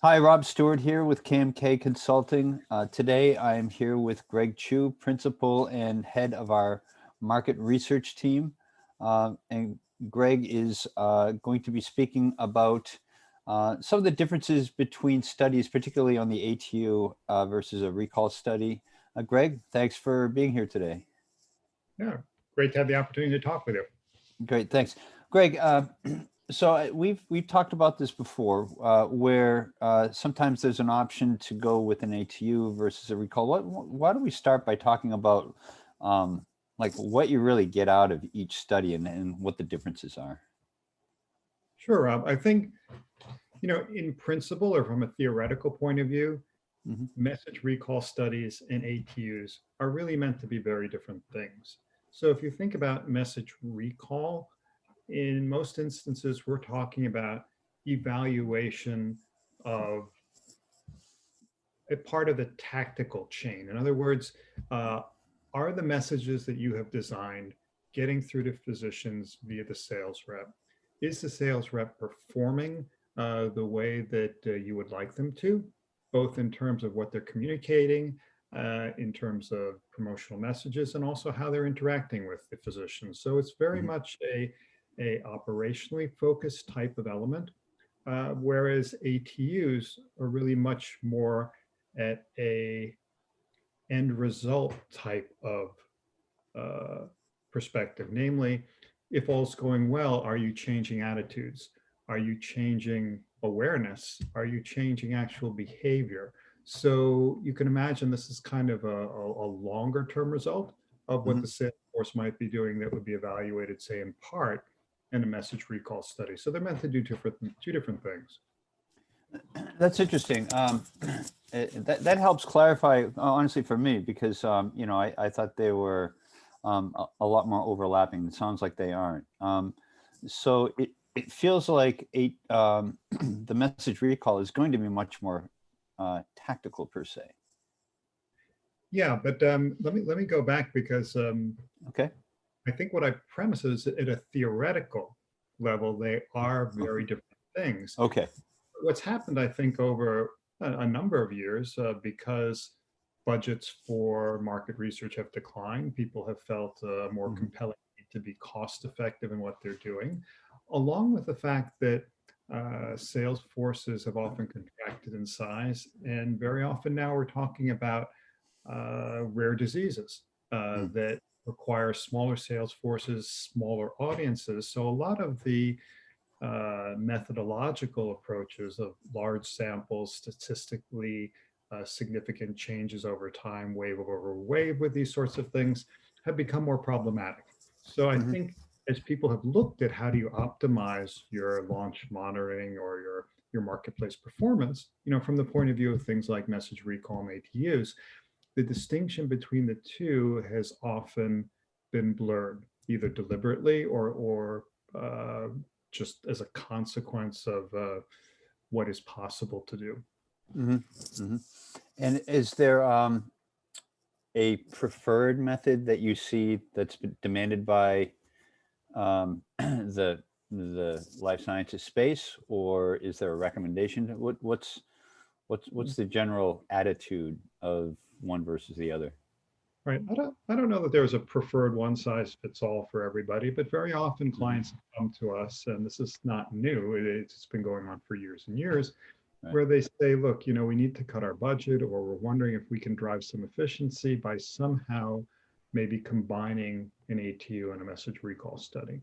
Hi, Rob Stewart here with KMK Consulting. Today I am here with Greg Chu, Principal and Head of our Market Research Team. And Greg is going to be speaking about some of the differences between studies, particularly on the ATU versus a recall study. Greg, thanks for being here today. Yeah, great to have the opportunity to talk with you. Great, thanks. Greg, so we've talked about this before, where sometimes there's an option to go with an ATU versus a recall. Why don't we start by talking about like what you really get out of each study and what the differences are? Sure, Rob. I think, in principle or from a theoretical point of view, message recall studies and ATUs are really meant to be very different things. So if you think about message recall, in most instances, we're talking about evaluation of a part of the tactical chain. In other words, are the messages that you have designed getting through to physicians via the sales rep? Is the sales rep performing the way that you would like them to, both in terms of what they're communicating, in terms of promotional messages, and also how they're interacting with the physicians? So it's very much a operationally focused type of element, whereas ATUs are really much more at a end result type of perspective. Namely, if all's going well, are you changing attitudes? Are you changing awareness? Are you changing actual behavior? So you can imagine this is kind of a longer term result of what the sales force might be doing that would be evaluated, say, in part in a message recall study. So they're meant to do two different things. That's interesting. That helps clarify, honestly, for me, because I thought they were a lot more overlapping. It sounds like they aren't. So it feels like the message recall is going to be much more tactical per se. Yeah, but let me go back because okay. I think what I premise is at a theoretical level, they are very different things. Okay. What's happened, I think, over a number of years, because budgets for market research have declined, people have felt more compelling need to be cost effective in what they're doing, along with the fact that sales forces have often contracted in size. And very often now we're talking about rare diseases that require smaller sales forces, smaller audiences. So a lot of the methodological approaches of large samples, statistically significant changes over time, wave over wave with these sorts of things, have become more problematic. So I think as people have looked at how do you optimize your launch monitoring or your marketplace performance, from the point of view of things like message recall and ATUs, the distinction between the two has often been blurred, either deliberately or just as a consequence of what is possible to do. And is there a preferred method that you see that's been demanded by the life sciences space, or is there a recommendation? What's the general attitude of one versus the other? Right. I don't know that there's a preferred one size fits all for everybody, but very often clients come to us, and this is not new. It's been going on for years and years, where they say, look, we need to cut our budget, or we're wondering if we can drive some efficiency by somehow maybe combining an ATU and a message recall study.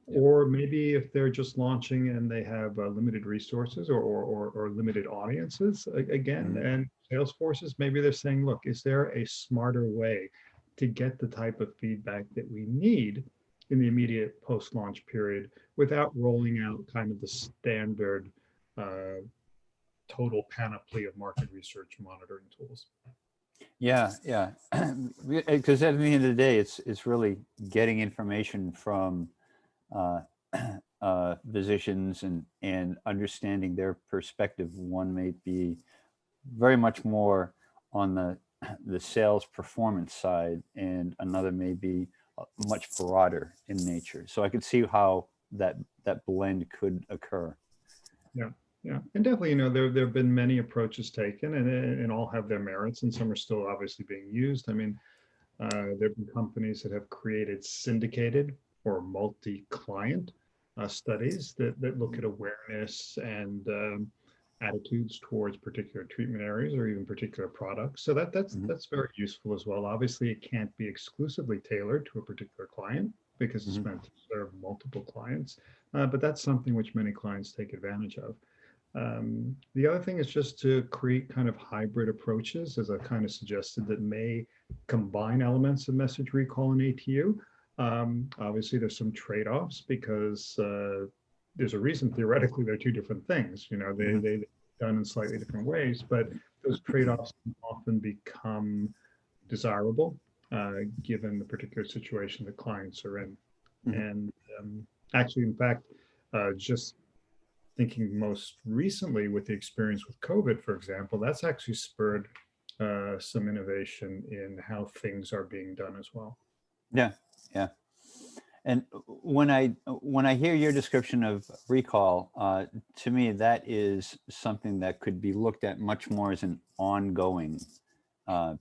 Or maybe if they're just launching and they have limited resources or limited audiences, again, and sales forces, maybe they're saying, look, is there a smarter way to get the type of feedback that we need in the immediate post-launch period without rolling out kind of the standard total panoply of market research monitoring tools? Yeah. Because at the end of the day, it's really getting information from physicians and understanding their perspective. One may be very much more on the sales performance side, and another may be much broader in nature. So I could see how that blend could occur. Yeah, yeah, and definitely, there have been many approaches taken, and all have their merits, and some are still obviously being used. I mean, there have been companies that have created syndicated or multi-client studies that look at awareness and attitudes towards particular treatment areas or even particular products. So that's very useful as well. Obviously, it can't be exclusively tailored to a particular client because it's meant to serve multiple clients, but that's something which many clients take advantage of. The other thing is just to create kind of hybrid approaches, as I kind of suggested, that may combine elements of message recall and ATU. Obviously, there's some trade-offs because there's a reason theoretically they're two different things. They're done in slightly different ways, but those trade-offs can often become desirable given the particular situation the clients are in. And actually, in fact, just thinking most recently with the experience with COVID, for example, that's actually spurred some innovation in how things are being done as well. Yeah, yeah. And when I hear your description of recall, to me that is something that could be looked at much more as an ongoing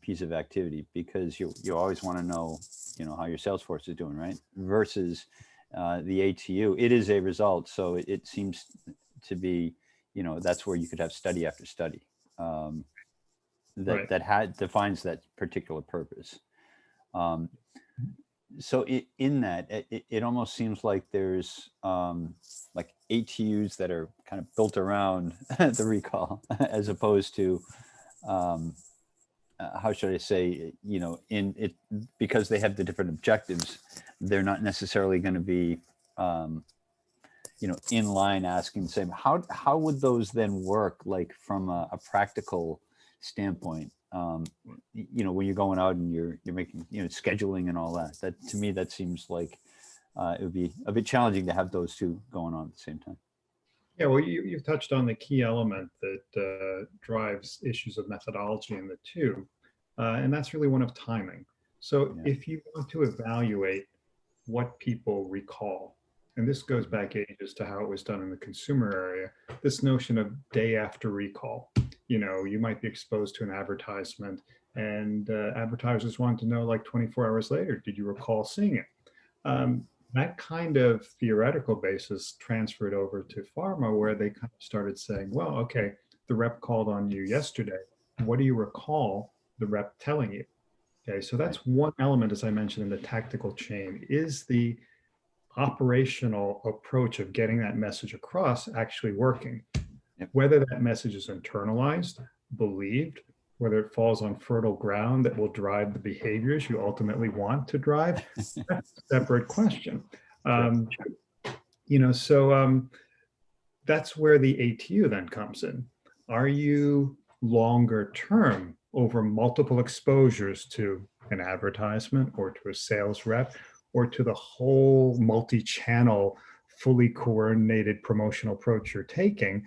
piece of activity, because you always want to know how your sales force is doing, right? Versus the ATU, it is a result, so it seems to be that's where you could have study after study that defines that particular purpose. So in that, it almost seems like there's like ATUs that are kind of built around the recall, as opposed to how should I say, in it, because they have the different objectives, they're not necessarily going to be in line asking the same. How would those then work, like from a practical standpoint? When you're going out and you're making scheduling and all that. That to me, that seems like it would be a bit challenging to have those two going on at the same time. Yeah, well, you've touched on the key element that drives issues of methodology in the two, and that's really one of timing. So if you want to evaluate what people recall, and this goes back ages to how it was done in the consumer area, this notion of day after recall. You might be exposed to an advertisement and advertisers want to know, like 24 hours later, did you recall seeing it? That kind of theoretical basis transferred over to pharma, where they kind of started saying, well, okay, the rep called on you yesterday. What do you recall the rep telling you? Okay, so that's one element, as I mentioned, in the tactical chain, is the operational approach of getting that message across actually working. Whether that message is internalized, believed, whether it falls on fertile ground that will drive the behaviors you ultimately want to drive, that's a separate question. That's where the ATU then comes in. Are you longer term, over multiple exposures to an advertisement or to a sales rep or to the whole multi-channel, fully coordinated promotional approach you're taking?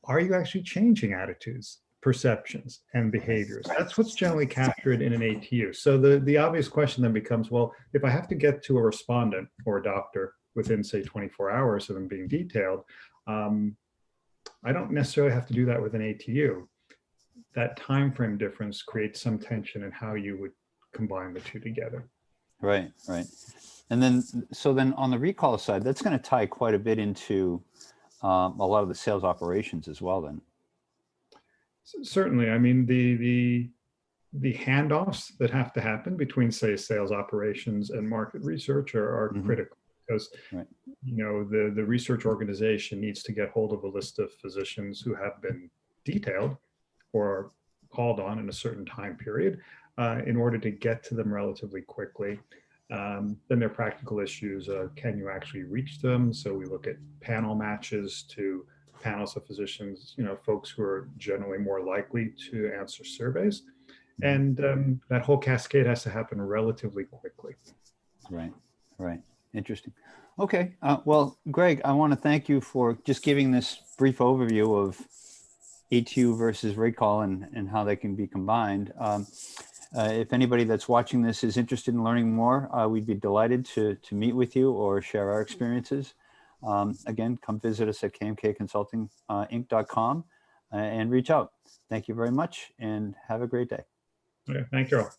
Are you actually changing attitudes, perceptions, and behaviors? That's what's generally captured in an ATU. So the obvious question then becomes, well, if I have to get to a respondent or a doctor within, say, 24 hours of them being detailed, I don't necessarily have to do that with an ATU. That time frame difference creates some tension in how you would combine the two together. Right. And then, so then on the recall side, that's going to tie quite a bit into a lot of the sales operations as well then. Certainly. I mean, the handoffs that have to happen between, say, sales operations and market research are critical, because the research organization needs to get hold of a list of physicians who have been detailed or called on in a certain time period in order to get to them relatively quickly. Then there are practical issues. Can you actually reach them? So we look at panel matches to panels of physicians, folks who are generally more likely to answer surveys. And that whole cascade has to happen relatively quickly. Right. Interesting. Okay. Well, Greg, I want to thank you for just giving this brief overview of ATU versus recall and how they can be combined. If anybody that's watching this is interested in learning more, we'd be delighted to meet with you or share our experiences. Again, come visit us at kmkconsultinginc.com and reach out. Thank you very much and have a great day. Okay, thank you all.